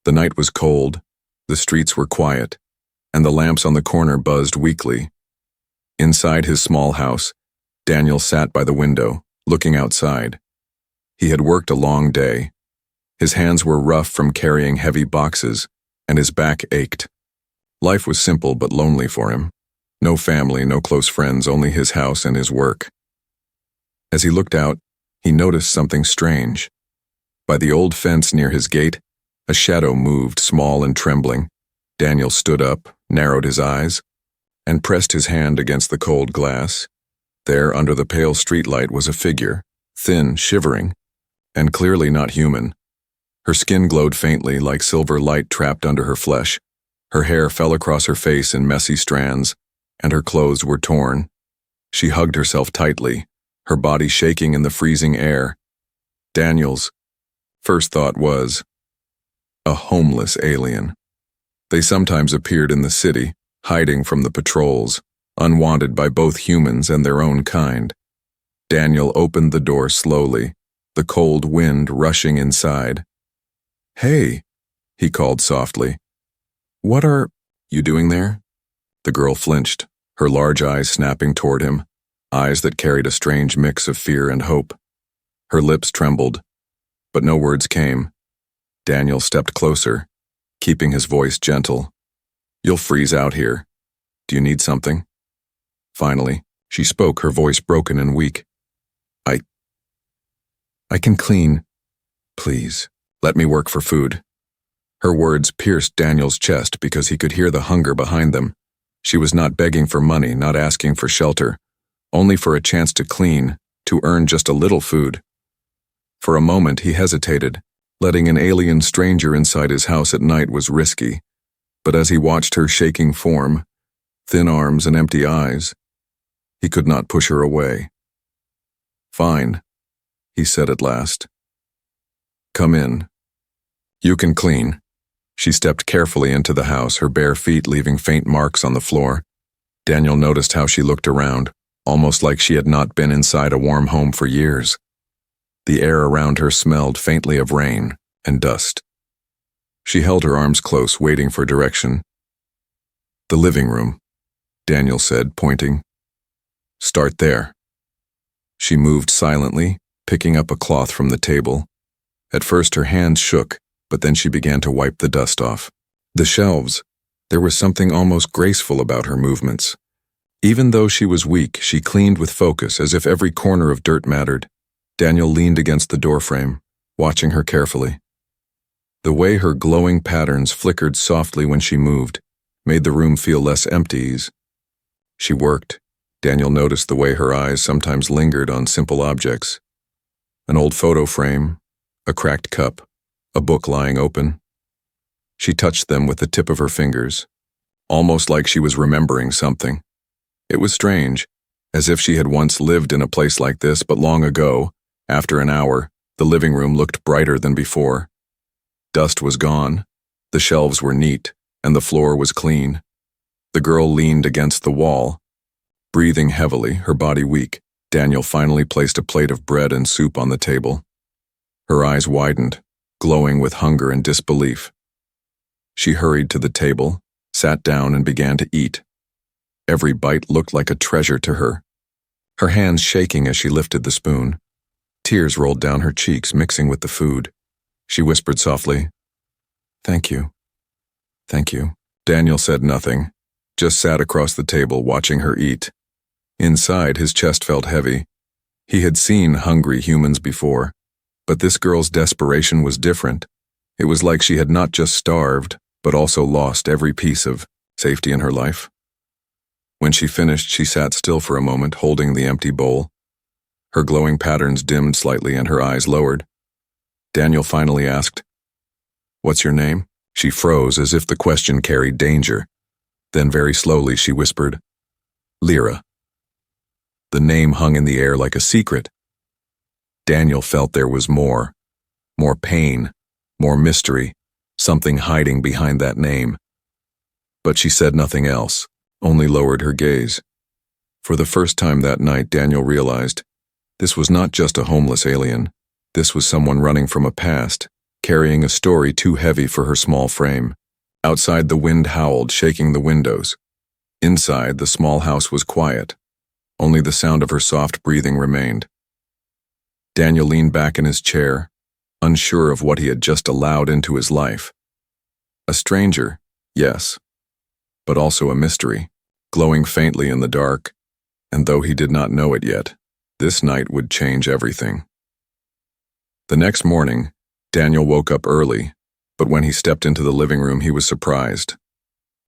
The night was cold, the streets were quiet, and the lamps on the corner buzzed weakly. Inside his small house, Daniel sat by the window, looking outside. He had worked a long day. His hands were rough from carrying heavy boxes, and his back ached. Life was simple but lonely for him. No family, no close friends, only his house and his work. As he looked out, he noticed something strange. By the old fence near his gate, a shadow moved, small and trembling. Daniel stood up, narrowed his eyes, and pressed his hand against the cold glass. There, under the pale streetlight, was a figure, thin, shivering, and clearly not human. Her skin glowed faintly, like silver light trapped under her flesh. Her hair fell across her face in messy strands, and her clothes were torn. She hugged herself tightly, her body shaking in the freezing air. Daniel's first thought was, a homeless alien. They sometimes appeared in the city, hiding from the patrols, unwanted by both humans and their own kind. Daniel opened the door slowly, the cold wind rushing inside. "Hey," he called softly. "What are you doing there?" The girl flinched, her large eyes snapping toward him, eyes that carried a strange mix of fear and hope. Her lips trembled, but no words came. Daniel stepped closer, keeping his voice gentle. "You'll freeze out here. Do you need something?" Finally, she spoke, her voice broken and weak. I can clean. Please, let me work for food." Her words pierced Daniel's chest because he could hear the hunger behind them. She was not begging for money, not asking for shelter, only for a chance to clean, to earn just a little food. For a moment he hesitated. Letting an alien stranger inside his house at night was risky, but as he watched her shaking form, thin arms and empty eyes, he could not push her away. "Fine," he said at last. "Come in. You can clean." She stepped carefully into the house, her bare feet leaving faint marks on the floor. Daniel noticed how she looked around, almost like she had not been inside a warm home for years. The air around her smelled faintly of rain and dust. She held her arms close, waiting for direction. "The living room," Daniel said, pointing. "Start there." She moved silently, picking up a cloth from the table. At first her hands shook, but then she began to wipe the dust off. The shelves, there was something almost graceful about her movements. Even though she was weak, she cleaned with focus, as if every corner of dirt mattered. Daniel leaned against the doorframe, watching her carefully. The way her glowing patterns flickered softly when she moved made the room feel less empty. She worked. Daniel noticed the way her eyes sometimes lingered on simple objects. An old photo frame, a cracked cup, a book lying open. She touched them with the tip of her fingers, almost like she was remembering something. It was strange, as if she had once lived in a place like this, but long ago. After an hour, the living room looked brighter than before. Dust was gone, the shelves were neat, and the floor was clean. The girl leaned against the wall, breathing heavily, her body weak. Daniel finally placed a plate of bread and soup on the table. Her eyes widened, glowing with hunger and disbelief. She hurried to the table, sat down, and began to eat. Every bite looked like a treasure to her, her hands shaking as she lifted the spoon. Tears rolled down her cheeks, mixing with the food. She whispered softly, "Thank you. Thank you." Daniel said nothing, just sat across the table watching her eat. Inside, his chest felt heavy. He had seen hungry humans before, but this girl's desperation was different. It was like she had not just starved, but also lost every piece of safety in her life. When she finished, she sat still for a moment, holding the empty bowl. Her glowing patterns dimmed slightly and her eyes lowered. Daniel finally asked, "What's your name?" She froze as if the question carried danger. Then very slowly she whispered, "Lyra." The name hung in the air like a secret. Daniel felt there was more pain, more mystery, something hiding behind that name. But she said nothing else, only lowered her gaze. For the first time that night, Daniel realized this was not just a homeless alien. This was someone running from a past, carrying a story too heavy for her small frame. Outside, the wind howled, shaking the windows. Inside, the small house was quiet. Only the sound of her soft breathing remained. Daniel leaned back in his chair, unsure of what he had just allowed into his life. A stranger, yes, but also a mystery, glowing faintly in the dark, and though he did not know it yet, this night would change everything. The next morning, Daniel woke up early, but when he stepped into the living room, he was surprised.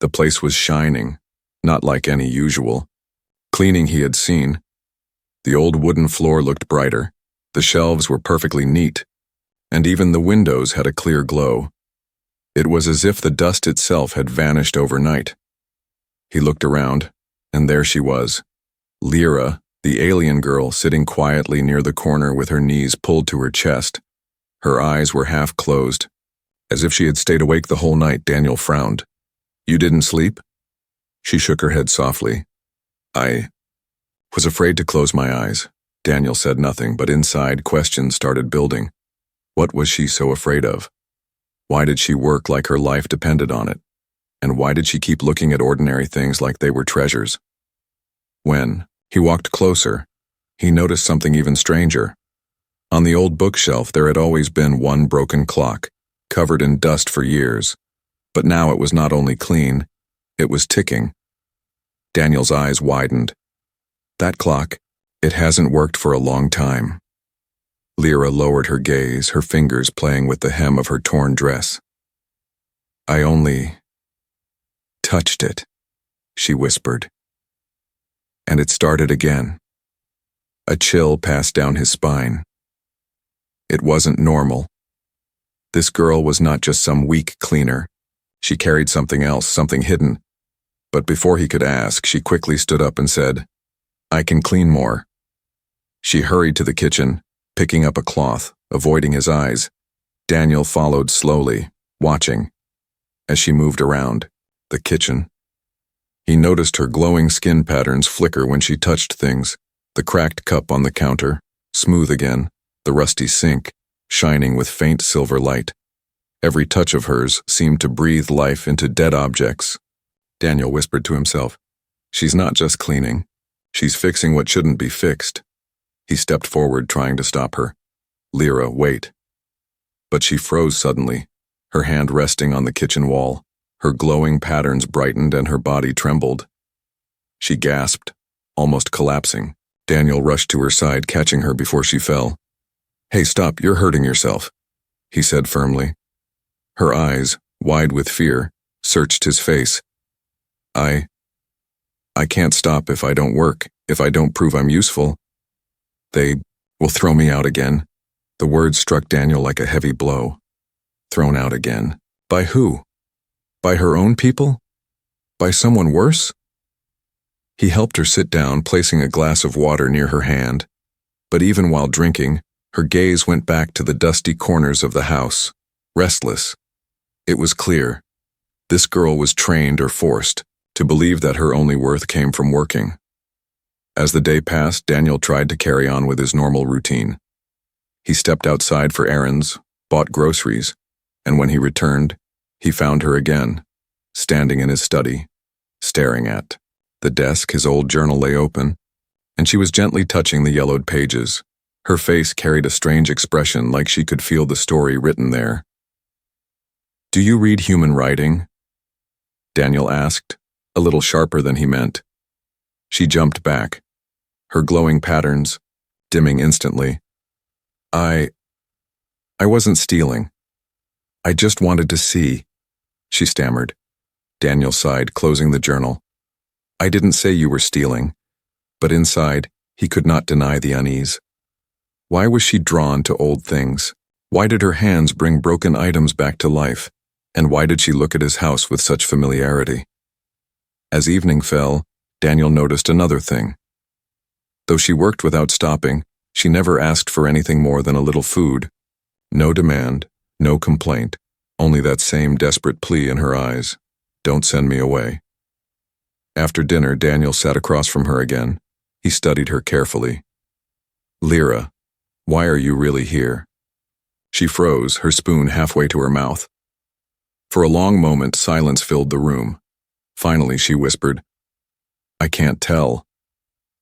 The place was shining, not like any usual cleaning he had seen. The old wooden floor looked brighter, the shelves were perfectly neat, and even the windows had a clear glow. It was as if the dust itself had vanished overnight. He looked around, and there she was, Lyra, the alien girl, sitting quietly near the corner with her knees pulled to her chest. Her eyes were half closed, as if she had stayed awake the whole night. Daniel frowned. "You didn't sleep?" She shook her head softly. "I was afraid to close my eyes." Daniel said nothing, but inside questions started building. What was she so afraid of? Why did she work like her life depended on it? And why did she keep looking at ordinary things like they were treasures? When he walked closer, he noticed something even stranger. On the old bookshelf, there had always been one broken clock, covered in dust for years. But now it was not only clean, it was ticking. Daniel's eyes widened. That clock, it hasn't worked for a long time. Lyra lowered her gaze, her fingers playing with the hem of her torn dress. "I only touched it," she whispered. And it started again. A chill passed down his spine. It wasn't normal. This girl was not just some weak cleaner. She carried something else, something hidden. But before he could ask, she quickly stood up and said, "I can clean more." She hurried to the kitchen, picking up a cloth, avoiding his eyes. Daniel followed slowly, watching. As she moved around the kitchen, he noticed her glowing skin patterns flicker when she touched things, the cracked cup on the counter, smooth again, the rusty sink, shining with faint silver light. Every touch of hers seemed to breathe life into dead objects. Daniel whispered to himself, "She's not just cleaning. She's fixing what shouldn't be fixed." He stepped forward, trying to stop her. "Lyra, wait." But she froze suddenly, her hand resting on the kitchen wall. Her glowing patterns brightened and her body trembled. She gasped, almost collapsing. Daniel rushed to her side, catching her before she fell. "Hey, stop, you're hurting yourself," he said firmly. Her eyes, wide with fear, searched his face. I can't stop if I don't work, if I don't prove I'm useful. They will throw me out again." The words struck Daniel like a heavy blow. Thrown out again. By who? By her own people? By someone worse? He helped her sit down, placing a glass of water near her hand. But even while drinking, her gaze went back to the dusty corners of the house, restless. It was clear. This girl was trained or forced to believe that her only worth came from working. As the day passed, Daniel tried to carry on with his normal routine. He stepped outside for errands, bought groceries, and when he returned, he found her again, standing in his study, staring at the desk. His old journal lay open, and she was gently touching the yellowed pages. Her face carried a strange expression, like she could feel the story written there. "Do you read human writing?" Daniel asked, a little sharper than he meant. She jumped back, her glowing patterns dimming instantly. I wasn't stealing. I just wanted to see," she stammered. Daniel sighed, closing the journal. "I didn't say you were stealing," but inside, he could not deny the unease. Why was she drawn to old things? Why did her hands bring broken items back to life? And why did she look at his house with such familiarity? As evening fell, Daniel noticed another thing. Though she worked without stopping, she never asked for anything more than a little food. No demand, no complaint, only that same desperate plea in her eyes. "Don't send me away." After dinner, Daniel sat across from her again. He studied her carefully. "Lyra, why are you really here?" She froze, her spoon halfway to her mouth. For a long moment, silence filled the room. Finally, she whispered, "I can't tell.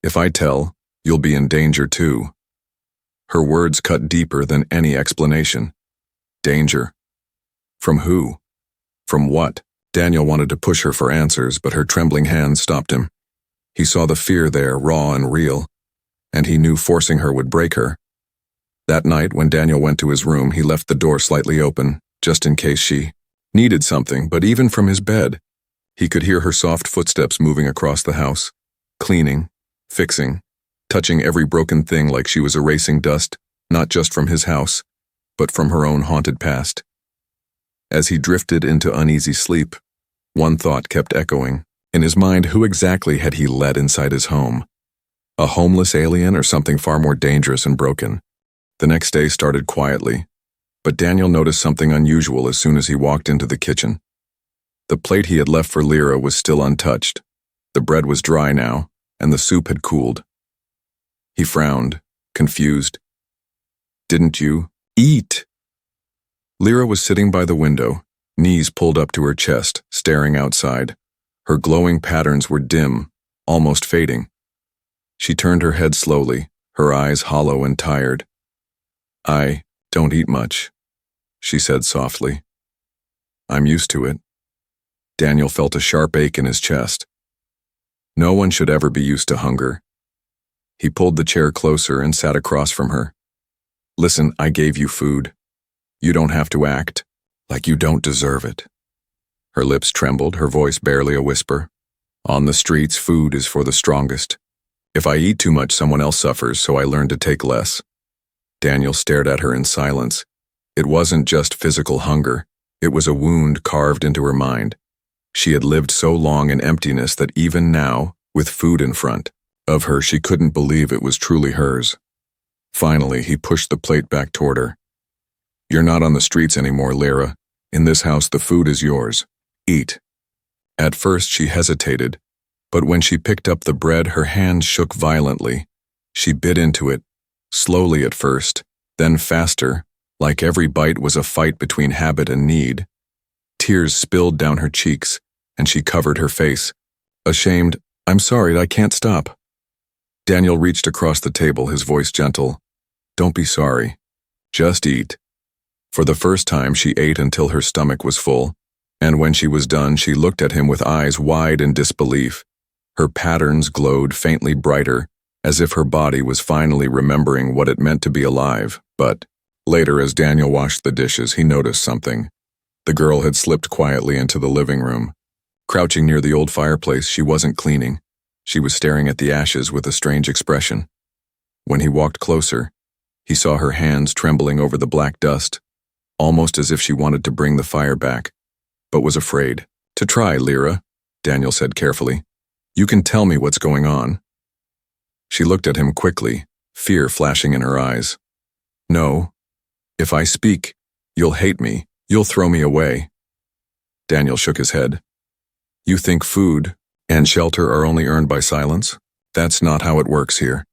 If I tell, you'll be in danger too." Her words cut deeper than any explanation. Danger. From who? From what? Daniel wanted to push her for answers, but her trembling hands stopped him. He saw the fear there, raw and real, and he knew forcing her would break her. That night, when Daniel went to his room, he left the door slightly open, just in case she needed something, but even from his bed, he could hear her soft footsteps moving across the house, cleaning, fixing, touching every broken thing like she was erasing dust, not just from his house, but from her own haunted past. As he drifted into uneasy sleep, one thought kept echoing. In his mind, who exactly had he let inside his home? A homeless alien or something far more dangerous and broken? The next day started quietly, but Daniel noticed something unusual as soon as he walked into the kitchen. The plate he had left for Lyra was still untouched. The bread was dry now, and the soup had cooled. He frowned, confused. "Didn't you eat?" Lyra was sitting by the window, knees pulled up to her chest, staring outside. Her glowing patterns were dim, almost fading. She turned her head slowly, her eyes hollow and tired. "I don't eat much," she said softly. "I'm used to it." Daniel felt a sharp ache in his chest. No one should ever be used to hunger. He pulled the chair closer and sat across from her. "Listen, I gave you food. You don't have to act like you don't deserve it." Her lips trembled, her voice barely a whisper. "On the streets, food is for the strongest. If I eat too much, someone else suffers, so I learned to take less." Daniel stared at her in silence. It wasn't just physical hunger. It was a wound carved into her mind. She had lived so long in emptiness that even now, with food in front of her, she couldn't believe it was truly hers. Finally, he pushed the plate back toward her. "You're not on the streets anymore, Lyra. In this house, the food is yours. Eat." At first, she hesitated, but when she picked up the bread, her hands shook violently. She bit into it, slowly at first, then faster, like every bite was a fight between habit and need. Tears spilled down her cheeks, and she covered her face. Ashamed, "I'm sorry, I can't stop." Daniel reached across the table, his voice gentle. "Don't be sorry. Just eat." For the first time, she ate until her stomach was full, and when she was done, she looked at him with eyes wide in disbelief. Her patterns glowed faintly brighter, as if her body was finally remembering what it meant to be alive. But later, as Daniel washed the dishes, he noticed something. The girl had slipped quietly into the living room. Crouching near the old fireplace, she wasn't cleaning. She was staring at the ashes with a strange expression. When he walked closer, he saw her hands trembling over the black dust, almost as if she wanted to bring the fire back, but was afraid. "To try, Lyra," Daniel said carefully. "You can tell me what's going on." She looked at him quickly, fear flashing in her eyes. "No. If I speak, you'll hate me. You'll throw me away." Daniel shook his head. "You think food and shelter are only earned by silence? That's not how it works here."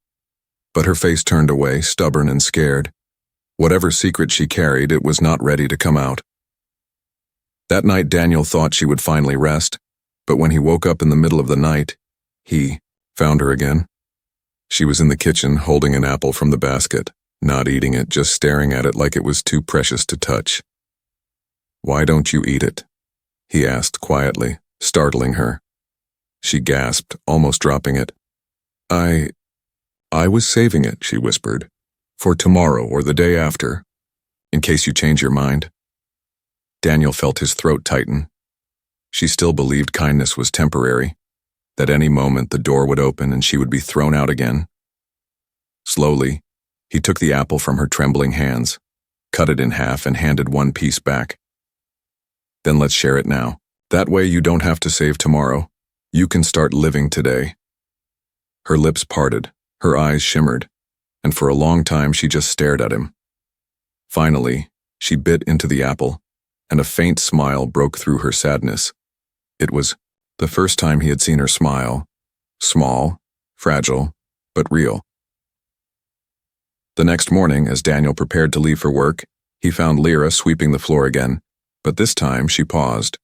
But her face turned away, stubborn and scared. Whatever secret she carried, it was not ready to come out. That night, Daniel thought she would finally rest, but when he woke up in the middle of the night, he found her again. She was in the kitchen, holding an apple from the basket, not eating it, just staring at it like it was too precious to touch. "Why don't you eat it?" he asked quietly, startling her. She gasped, almost dropping it. I was saving it," she whispered, "for tomorrow or the day after, in case you change your mind." Daniel felt his throat tighten. She still believed kindness was temporary, that any moment the door would open and she would be thrown out again. Slowly, he took the apple from her trembling hands, cut it in half and handed one piece back. "Then let's share it now. That way you don't have to save tomorrow. You can start living today." Her lips parted, her eyes shimmered, and for a long time she just stared at him. Finally, she bit into the apple, and a faint smile broke through her sadness. It was the first time he had seen her smile, small, fragile, but real. The next morning, as Daniel prepared to leave for work, He found Lyra sweeping the floor again, but this time she paused,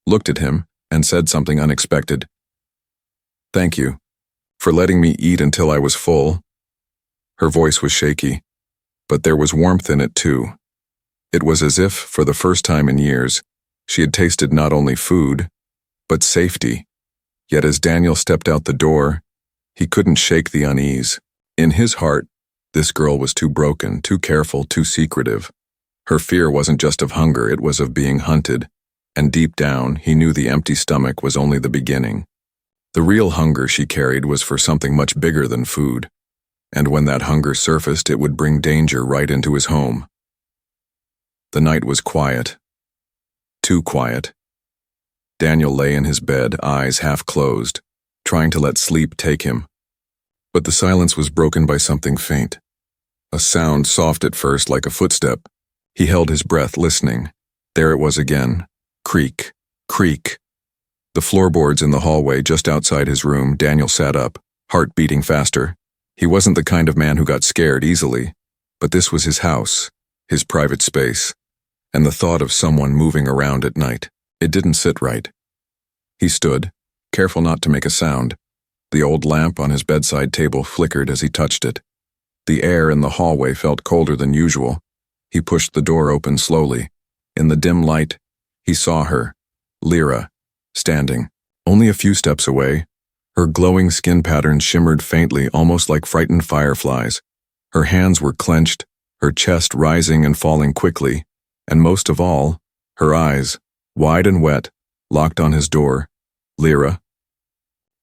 looked at him, and said something unexpected. "Thank you for letting me eat until I was full." Her voice was shaky, but there was warmth in it too. It was as if, for the first time in years, she had tasted not only food, but safety. Yet as Daniel stepped out the door, he couldn't shake the unease. In his heart, this girl was too broken, too careful, too secretive. Her fear wasn't just of hunger, it was of being hunted, and deep down, he knew the empty stomach was only the beginning. The real hunger she carried was for something much bigger than food, and when that hunger surfaced, it would bring danger right into his home. The night was quiet. Too quiet. Daniel lay in his bed, eyes half closed, trying to let sleep take him. But the silence was broken by something faint. A sound soft at first, like a footstep. He held his breath, listening. There it was again. Creak, creak. The floorboards in the hallway just outside his room. Daniel sat up, heart beating faster. He wasn't the kind of man who got scared easily, but this was his house, his private space, and the thought of someone moving around at night, it didn't sit right. He stood, careful not to make a sound. The old lamp on his bedside table flickered as he touched it. The air in the hallway felt colder than usual. He pushed the door open slowly. In the dim light, he saw her, Lyra, standing, only a few steps away. Her glowing skin pattern shimmered faintly, almost like frightened fireflies. Her hands were clenched, her chest rising and falling quickly, and most of all, her eyes, wide and wet, locked on his door. "Lyra?"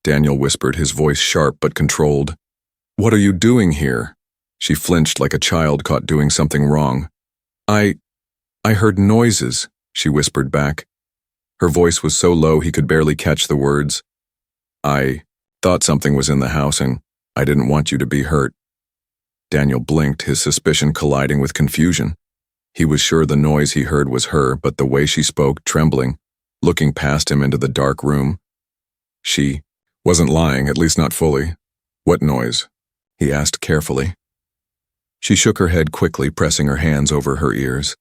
Daniel whispered, his voice sharp but controlled. "What are you doing here?" She flinched like a child caught doing something wrong. I heard noises," she whispered back. Her voice was so low he could barely catch the words. "I thought something was in the house and I didn't want you to be hurt." Daniel blinked, his suspicion colliding with confusion. He was sure the noise he heard was her, but the way she spoke, trembling, looking past him into the dark room. She wasn't lying, at least not fully. "What noise?" he asked carefully. She shook her head quickly, pressing her hands over her ears.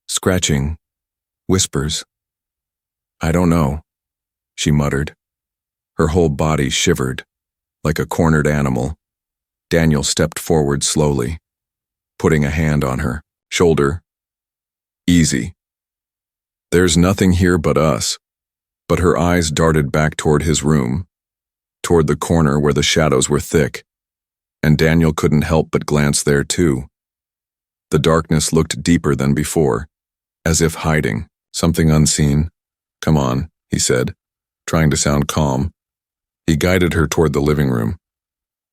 "Scratching. Whispers. I don't know," she muttered. Her whole body shivered, like a cornered animal. Daniel stepped forward slowly, putting a hand on her shoulder. "Easy. There's nothing here but us." But her eyes darted back toward his room, toward the corner where the shadows were thick, and Daniel couldn't help but glance there too. The darkness looked deeper than before, as if hiding something unseen. "Come on," he said, trying to sound calm. He guided her toward the living room.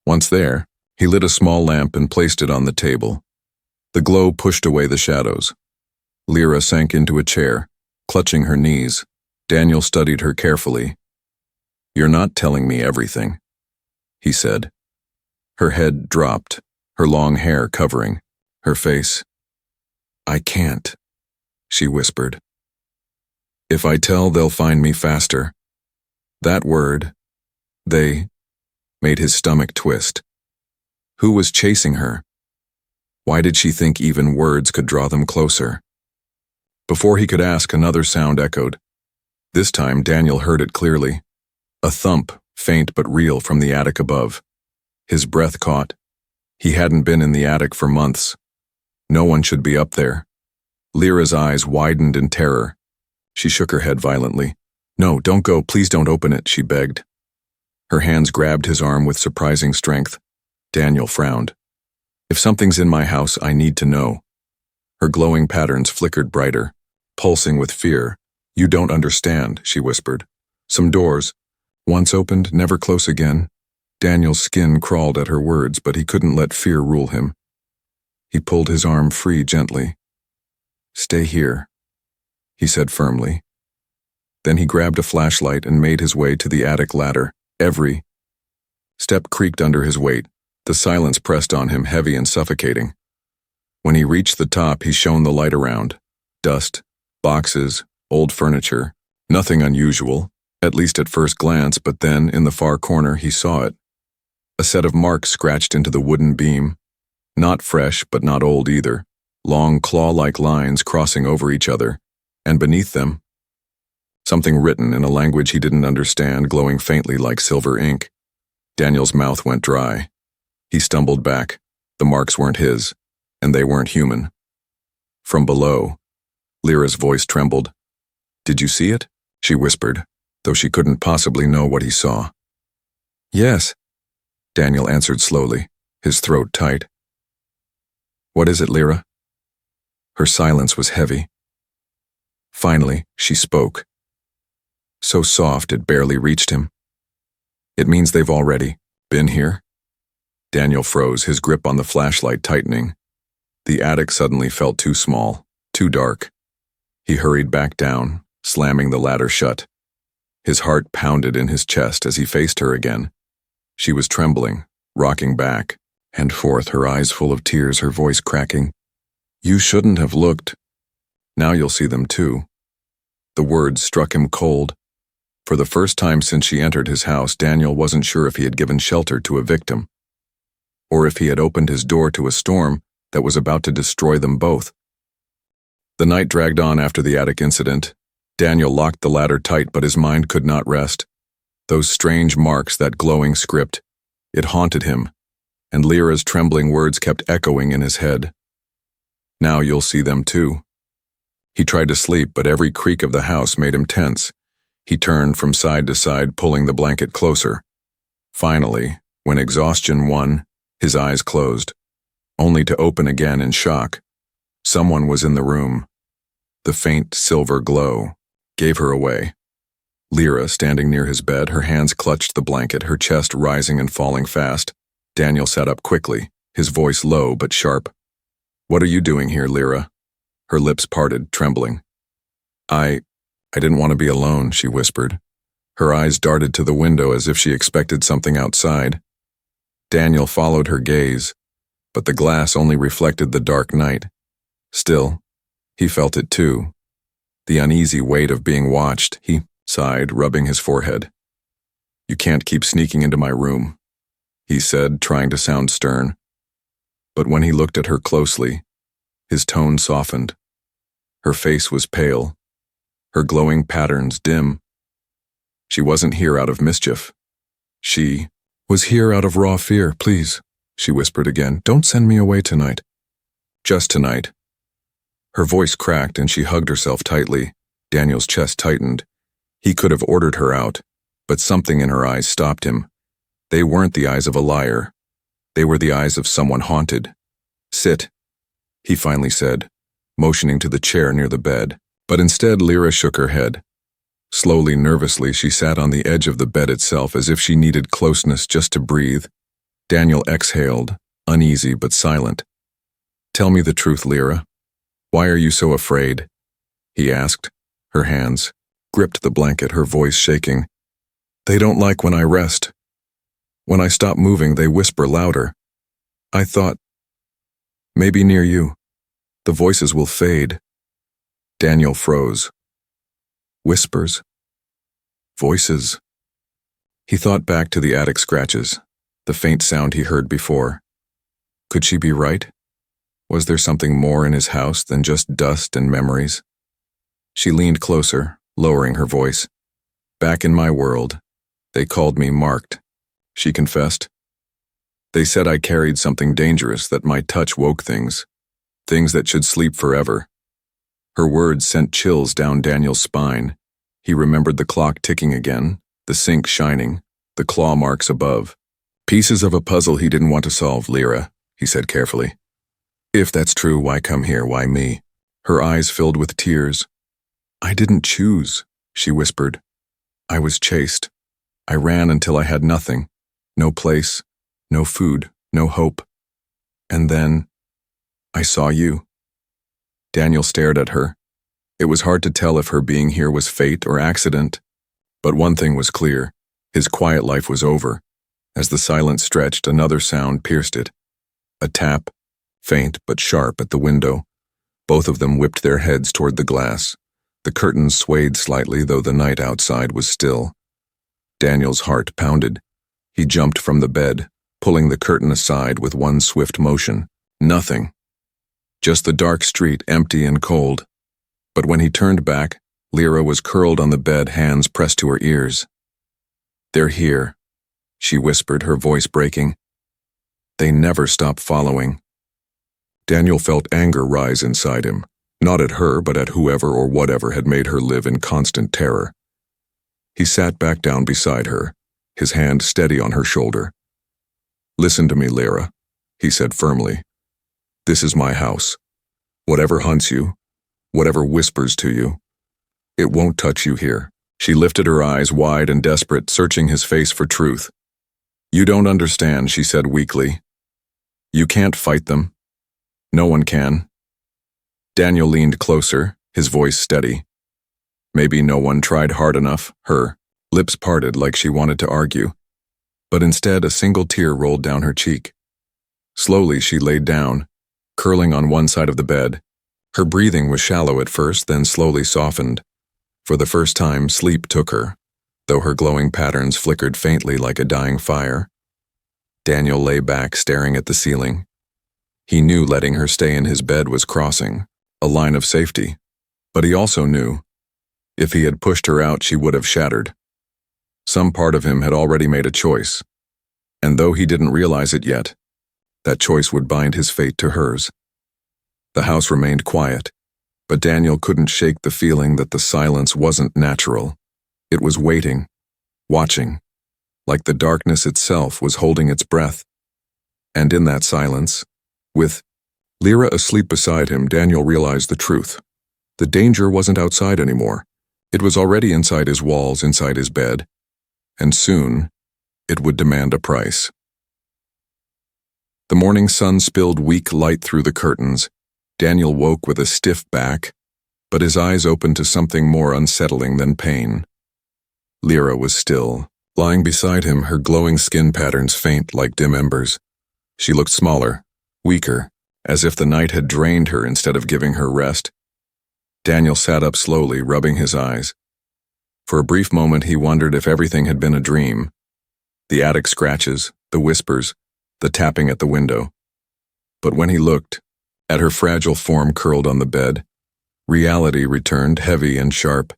Once there, he lit a small lamp and placed it on the table. The glow pushed away the shadows. Lyra sank into a chair, clutching her knees. Daniel studied her carefully. "You're not telling me everything," he said. Her head dropped, her long hair covering her face. "I can't," she whispered. "If I tell, they'll find me faster." That word, "they," made his stomach twist. Who was chasing her? Why did she think even words could draw them closer? Before he could ask, another sound echoed. This time, Daniel heard it clearly. A thump, faint but real, from the attic above. His breath caught. He hadn't been in the attic for months. No one should be up there. Lyra's eyes widened in terror. She shook her head violently. "No, don't go, please don't open it," she begged. Her hands grabbed his arm with surprising strength. Daniel frowned. "If something's in my house, I need to know." Her glowing patterns flickered brighter, pulsing with fear. "You don't understand," she whispered. "Some doors, once opened, never close again." Daniel's skin crawled at her words, but he couldn't let fear rule him. He pulled his arm free gently. "Stay here," he said firmly. Then he grabbed a flashlight and made his way to the attic ladder. Every step creaked under his weight. The silence pressed on him, heavy and suffocating. When he reached the top, he shone the light around. Dust, boxes, old furniture. Nothing unusual, at least at first glance, but then, in the far corner, he saw it. A set of marks scratched into the wooden beam. Not fresh, but not old either. long claw-like lines crossing over each other, and beneath them, something written in a language he didn't understand, glowing faintly like silver ink. Daniel's mouth went dry. He stumbled back. The marks weren't his, and they weren't human. From below, Lyra's voice trembled. "Did you see it?" she whispered, though she couldn't possibly know what he saw. "Yes," Daniel answered slowly, his throat tight. "What is it, Lyra?" Her silence was heavy. Finally, she spoke. So soft it barely reached him. "It means they've already been here." Daniel froze, his grip on the flashlight tightening. The attic suddenly felt too small, too dark. He hurried back down, slamming the ladder shut. His heart pounded in his chest as he faced her again. She was trembling, rocking back and forth, her eyes full of tears, her voice cracking. "You shouldn't have looked. Now you'll see them too." The words struck him cold. For the first time since she entered his house, Daniel wasn't sure if he had given shelter to a victim, or if he had opened his door to a storm that was about to destroy them both. The night dragged on after the attic incident. Daniel locked the ladder tight, but his mind could not rest. Those strange marks, that glowing script, it haunted him, and Lyra's trembling words kept echoing in his head. "Now you'll see them too." He tried to sleep, but every creak of the house made him tense. He turned from side to side, pulling the blanket closer. Finally, when exhaustion won, his eyes closed, only to open again in shock. Someone was in the room. The faint silver glow gave her away. Lyra, standing near his bed, her hands clutched the blanket, her chest rising and falling fast. Daniel sat up quickly, his voice low but sharp. "What are you doing here, Lyra?" Her lips parted, trembling. I didn't want to be alone," she whispered. Her eyes darted to the window as if she expected something outside. Daniel followed her gaze, but the glass only reflected the dark night. Still, he felt it too. The uneasy weight of being watched, he sighed, rubbing his forehead. "You can't keep sneaking into my room," he said, trying to sound stern. But when he looked at her closely, his tone softened. Her face was pale, her glowing patterns dim. She wasn't here out of mischief. She was here out of raw fear. "Please," she whispered again, "don't send me away tonight." "Just tonight." Her voice cracked and she hugged herself tightly. Daniel's chest tightened. He could have ordered her out, but something in her eyes stopped him. They weren't the eyes of a liar. They were the eyes of someone haunted. "Sit," he finally said, motioning to the chair near the bed. But instead, Lyra shook her head. Slowly, nervously, she sat on the edge of the bed itself, as if she needed closeness just to breathe. Daniel exhaled, uneasy but silent. "Tell me the truth, Lyra. Why are you so afraid?" he asked. Her hands gripped the blanket, her voice shaking. "They don't like when I rest. When I stop moving, they whisper louder. I thought, maybe near you, the voices will fade." Daniel froze. Whispers? Voices? He thought back to the attic scratches, the faint sound he heard before. Could she be right? Was there something more in his house than just dust and memories? She leaned closer, lowering her voice. "Back in my world, they called me marked," she confessed. "They said I carried something dangerous, that my touch woke things that should sleep forever." Her words sent chills down Daniel's spine. He remembered the clock ticking again, the sink shining, the claw marks above. "Pieces of a puzzle he didn't want to solve, Lyra," he said carefully. "If that's true, why come here? Why me?" Her eyes filled with tears. "I didn't choose," she whispered. "I was chased. I ran until I had nothing. No place, no food, no hope. And then I saw you." Daniel stared at her. It was hard to tell if her being here was fate or accident. But one thing was clear. His quiet life was over. As the silence stretched, another sound pierced it. A tap, faint but sharp, at the window. Both of them whipped their heads toward the glass. The curtains swayed slightly, though the night outside was still. Daniel's heart pounded. He jumped from the bed, pulling the curtain aside with one swift motion. Nothing. Just the dark street, empty and cold. But when he turned back, Lyra was curled on the bed, hands pressed to her ears. "They're here," she whispered, her voice breaking. "They never stop following." Daniel felt anger rise inside him, not at her but at whoever or whatever had made her live in constant terror. He sat back down beside her, his hand steady on her shoulder. "Listen to me, Lyra," he said firmly. "This is my house. Whatever hunts you, whatever whispers to you, it won't touch you here." She lifted her eyes wide and desperate, searching his face for truth. "You don't understand," she said weakly. "You can't fight them. No one can." Daniel leaned closer, his voice steady. Maybe no one tried hard enough, her lips parted like she wanted to argue. But instead a single tear rolled down her cheek. Slowly she laid down, curling on one side of the bed. Her breathing was shallow at first, then slowly softened. For the first time, sleep took her, though her glowing patterns flickered faintly like a dying fire. Daniel lay back, staring at the ceiling. He knew letting her stay in his bed was crossing a line of safety, but he also knew if he had pushed her out, she would have shattered. Some part of him had already made a choice, and though he didn't realize it yet, that choice would bind his fate to hers. The house remained quiet, but Daniel couldn't shake the feeling that the silence wasn't natural. It was waiting, watching, like the darkness itself was holding its breath. And in that silence, with Lyra asleep beside him, Daniel realized the truth. The danger wasn't outside anymore. It was already inside his walls, inside his bed, and soon it would demand a price. The morning sun spilled weak light through the curtains. Daniel woke with a stiff back, but his eyes opened to something more unsettling than pain. Lyra was still, lying beside him, her glowing skin patterns faint like dim embers. She looked smaller, weaker, as if the night had drained her instead of giving her rest. Daniel sat up slowly, rubbing his eyes. For a brief moment he wondered if everything had been a dream. The attic scratches, the whispers, the tapping at the window. But when he looked, at her fragile form curled on the bed, reality returned, heavy and sharp.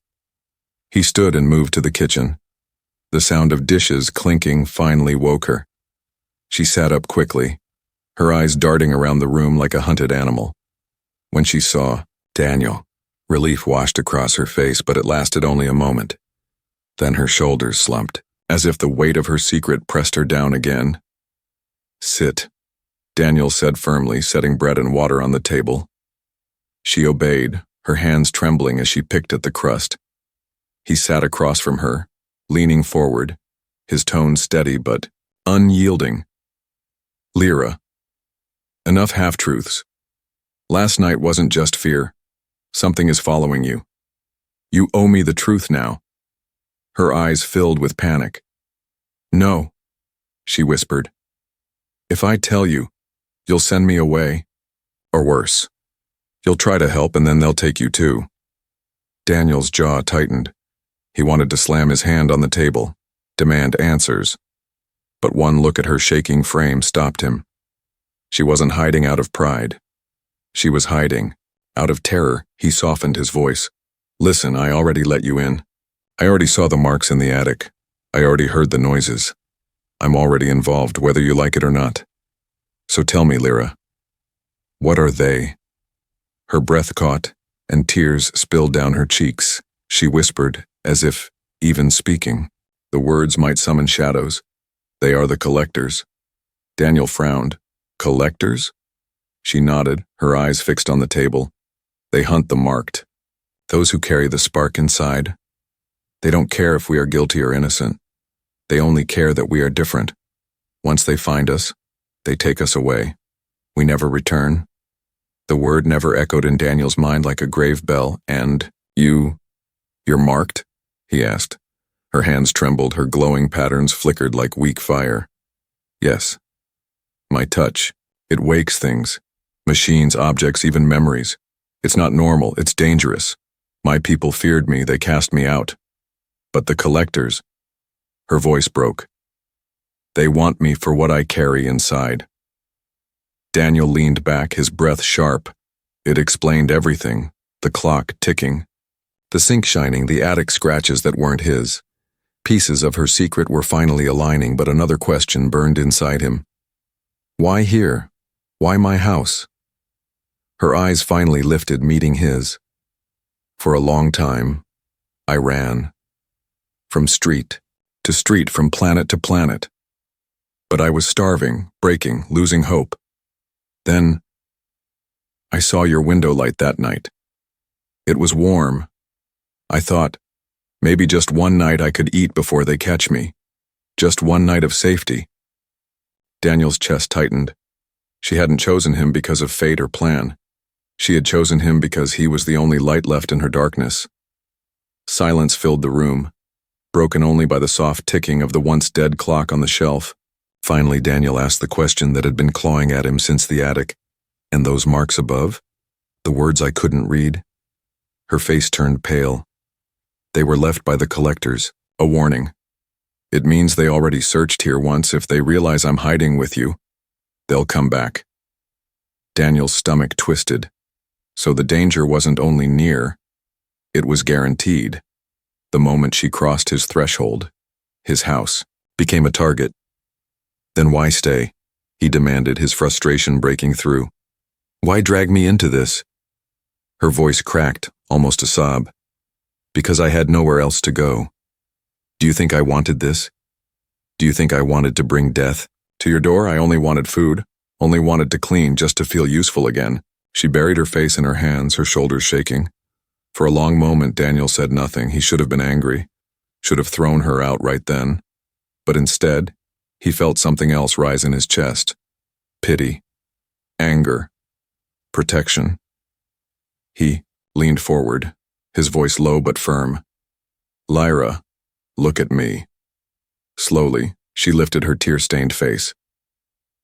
He stood and moved to the kitchen. The sound of dishes clinking finally woke her. She sat up quickly, her eyes darting around the room like a hunted animal. When she saw Daniel, relief washed across her face, but it lasted only a moment. Then her shoulders slumped, as if the weight of her secret pressed her down again. "Sit," Daniel said firmly, setting bread and water on the table. She obeyed, her hands trembling as she picked at the crust. He sat across from her, leaning forward, his tone steady but unyielding. "Lyra, enough half-truths. Last night wasn't just fear. Something is following you. You owe me the truth now." Her eyes filled with panic. "No," she whispered. "If I tell you, you'll send me away. Or worse, you'll try to help and then they'll take you too." Daniel's jaw tightened. He wanted to slam his hand on the table, demand answers. But one look at her shaking frame stopped him. She wasn't hiding out of pride. She was hiding out of terror. He softened his voice. "Listen, I already let you in. I already saw the marks in the attic. I already heard the noises. I'm already involved, whether you like it or not. So tell me, Lyra, what are they?" Her breath caught, and tears spilled down her cheeks. She whispered, as if, even speaking, the words might summon shadows. "They are the collectors." Daniel frowned. "Collectors?" She nodded, her eyes fixed on the table. "They hunt the marked, those who carry the spark inside. They don't care if we are guilty or innocent. They only care that we are different. Once they find us, they take us away. We never return." The word never echoed in Daniel's mind like a grave bell. "And you're marked?" he asked. Her hands trembled, her glowing patterns flickered like weak fire. "Yes. My touch, it wakes things. Machines, objects, even memories. It's not normal, it's dangerous. My people feared me, they cast me out. But the collectors," her voice broke, "they want me for what I carry inside." Daniel leaned back, his breath sharp, It explained everything, the clock ticking, the sink shining, the attic scratches that weren't his. Pieces of her secret were finally aligning, but another question burned inside him. Why here? Why my house? Her eyes finally lifted, meeting his. For a long time, I ran. From street to street, from planet to planet. But I was starving, breaking, losing hope. Then, I saw your window light that night. It was warm. I thought, maybe just one night I could eat before they catch me. Just one night of safety. Daniel's chest tightened. She hadn't chosen him because of fate or plan. She had chosen him because he was the only light left in her darkness. Silence filled the room, broken only by the soft ticking of the once dead clock on the shelf. Finally, Daniel asked the question that had been clawing at him since the attic. And those marks above? The words I couldn't read? Her face turned pale. They were left by the collectors, a warning. It means they already searched here once. If they realize I'm hiding with you, they'll come back. Daniel's stomach twisted. So the danger wasn't only near, it was guaranteed. The moment she crossed his threshold, his house became a target. Then why stay? He demanded, his frustration breaking through. Why drag me into this? Her voice cracked, almost a sob. Because I had nowhere else to go. Do you think I wanted this? Do you think I wanted to bring death to your door? I only wanted food, only wanted to clean, just to feel useful again. She buried her face in her hands, her shoulders shaking. For a long moment, Daniel said nothing. He should have been angry, should have thrown her out right then. But instead, he felt something else rise in his chest. Pity, anger, protection. He leaned forward, his voice low but firm. Lyra, look at me. Slowly, she lifted her tear-stained face.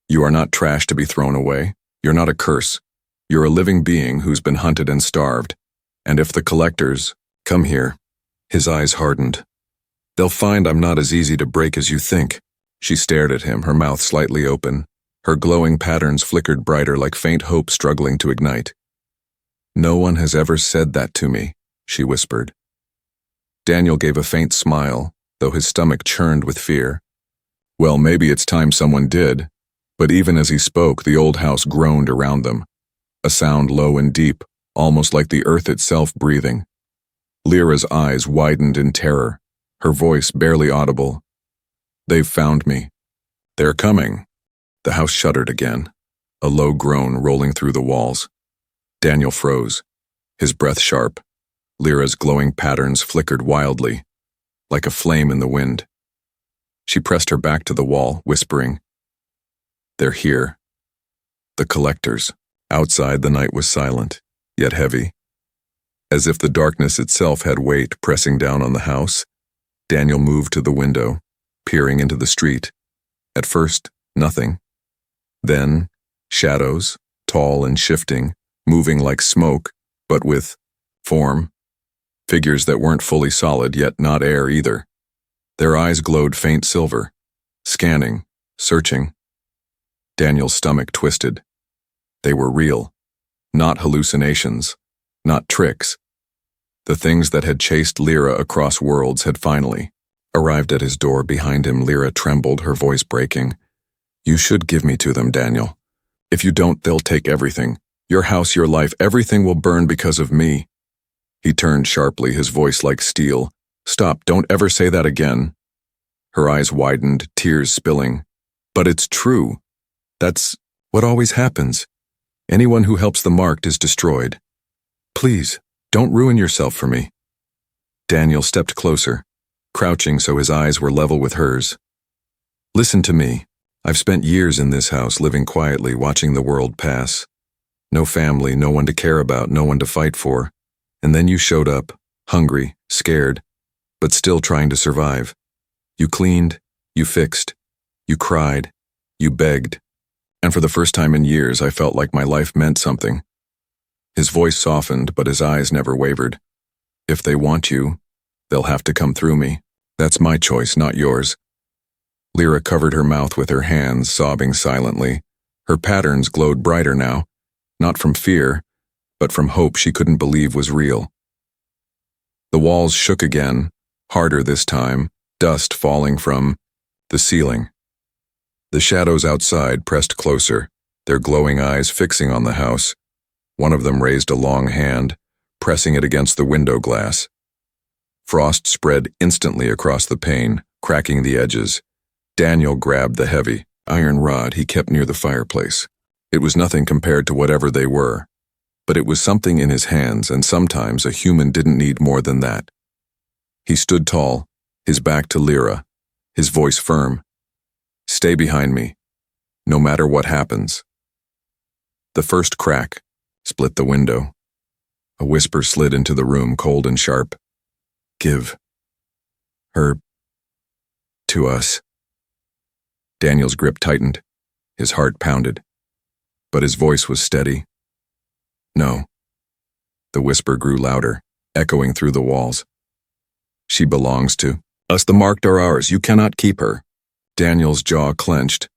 You are not trash to be thrown away. You're not a curse. You're a living being who's been hunted and starved. And if the collectors come here, his eyes hardened. They'll find I'm not as easy to break as you think. She stared at him, her mouth slightly open. Her glowing patterns flickered brighter like faint hope struggling to ignite. No one has ever said that to me, she whispered. Daniel gave a faint smile, though his stomach churned with fear. Well, maybe it's time someone did. But even as he spoke, the old house groaned around them. A sound low and deep, almost like the earth itself breathing. Lyra's eyes widened in terror, her voice barely audible. They've found me. They're coming. The house shuddered again, a low groan rolling through the walls. Daniel froze, his breath sharp. Lyra's glowing patterns flickered wildly, like a flame in the wind. She pressed her back to the wall, whispering, They're here. The collectors. Outside, the night was silent, yet heavy. As if the darkness itself had weight pressing down on the house, Daniel moved to the window, peering into the street. At first, nothing. Then, shadows, tall and shifting, moving like smoke, but with form. Figures that weren't fully solid, yet not air either. Their eyes glowed faint silver, scanning, searching. Daniel's stomach twisted. They were real, not hallucinations, not tricks. The things that had chased Lyra across worlds had finally arrived at his door. Behind him, Lyra trembled, her voice breaking. You should give me to them, Daniel. If you don't, they'll take everything. Your house, your life, everything will burn because of me. He turned sharply, his voice like steel. Stop, don't ever say that again. Her eyes widened, tears spilling. But it's true. That's what always happens. Anyone who helps the marked is destroyed. Please, don't ruin yourself for me. Daniel stepped closer, crouching so his eyes were level with hers. Listen to me. I've spent years in this house, living quietly, watching the world pass. No family, no one to care about, no one to fight for. And then you showed up, hungry, scared, but still trying to survive. You cleaned, you fixed, you cried, you begged. And for the first time in years, I felt like my life meant something. His voice softened, but his eyes never wavered. If they want you, they'll have to come through me. That's my choice, not yours. Lyra covered her mouth with her hands, sobbing silently. Her patterns glowed brighter now, not from fear, but from hope she couldn't believe was real. The walls shook again, harder this time, dust falling from the ceiling. The shadows outside pressed closer, their glowing eyes fixing on the house. One of them raised a long hand, pressing it against the window glass. Frost spread instantly across the pane, cracking the edges. Daniel grabbed the heavy iron rod he kept near the fireplace. It was nothing compared to whatever they were, but it was something in his hands, and sometimes a human didn't need more than that. He stood tall, his back to Lyra, his voice firm. "Stay behind me, no matter what happens." The first crack split the window. A whisper slid into the room, cold and sharp. "Give her to us." Daniel's grip tightened, his heart pounded, but his voice was steady. "No." The whisper grew louder, echoing through the walls. "She belongs to us. The marked are ours. You cannot keep her." Daniel's jaw clenched.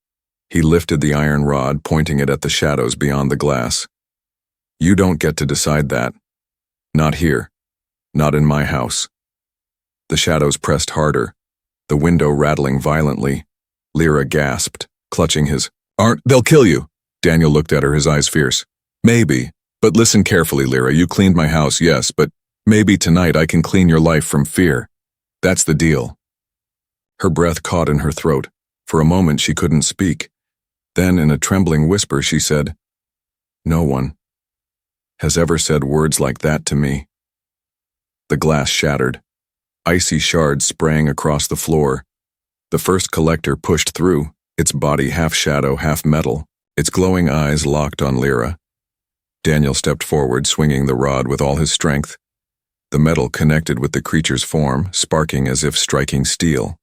He lifted the iron rod, pointing it at the shadows beyond the glass. "You don't get to decide that. Not here. Not in my house." The shadows pressed harder, the window rattling violently. Lyra gasped, clutching his "They'll kill you." Daniel looked at her, his eyes fierce. "Maybe, but listen carefully, Lyra. You cleaned my house, yes, but maybe tonight I can clean your life from fear. That's the deal." Her breath caught in her throat. For a moment she couldn't speak. Then, in a trembling whisper, she said, "No one has ever said words like that to me." The glass shattered. Icy shards sprang across the floor. The first collector pushed through, its body half shadow, half metal, its glowing eyes locked on Lyra. Daniel stepped forward, swinging the rod with all his strength. The metal connected with the creature's form, sparking as if striking steel.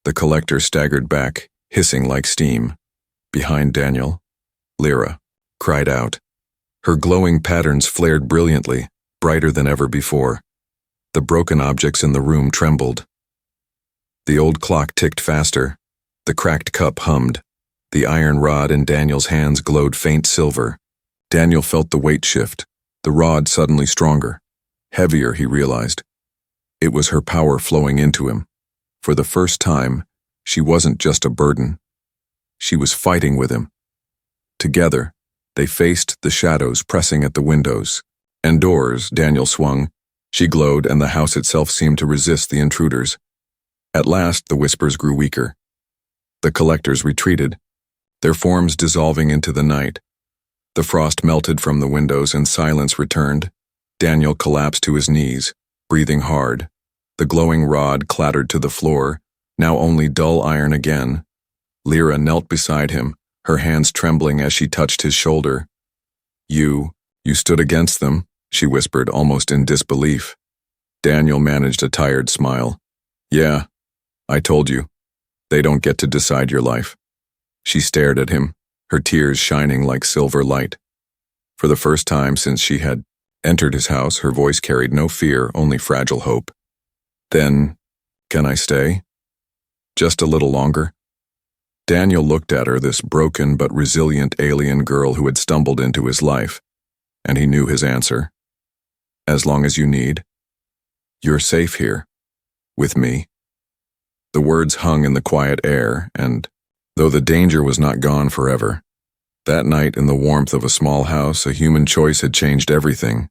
The collector staggered back, hissing like steam. Behind Daniel, Lyra cried out. Her glowing patterns flared brilliantly, brighter than ever before. The broken objects in the room trembled. The old clock ticked faster. The cracked cup hummed. The iron rod in Daniel's hands glowed faint silver. Daniel felt the weight shift, the rod suddenly stronger. Heavier, he realized. It was her power flowing into him. For the first time, she wasn't just a burden. She was fighting with him. Together, they faced the shadows pressing at the windows and doors. Daniel swung. She glowed, and the house itself seemed to resist the intruders. At last, the whispers grew weaker. The collectors retreated, their forms dissolving into the night. The frost melted from the windows and silence returned. Daniel collapsed to his knees, breathing hard. The glowing rod clattered to the floor, now only dull iron again. Lyra knelt beside him, her hands trembling as she touched his shoulder. You stood against them," she whispered, almost in disbelief. Daniel managed a tired smile. "Yeah, I told you. They don't get to decide your life." She stared at him, her tears shining like silver light. For the first time since she had entered his house, her voice carried no fear, only fragile hope. "Then, can I stay? Just a little longer?" Daniel looked at her, this broken but resilient alien girl who had stumbled into his life, and he knew his answer. "As long as you need. You're safe here. With me." The words hung in the quiet air, and, though the danger was not gone forever, that night in the warmth of a small house, a human choice had changed everything.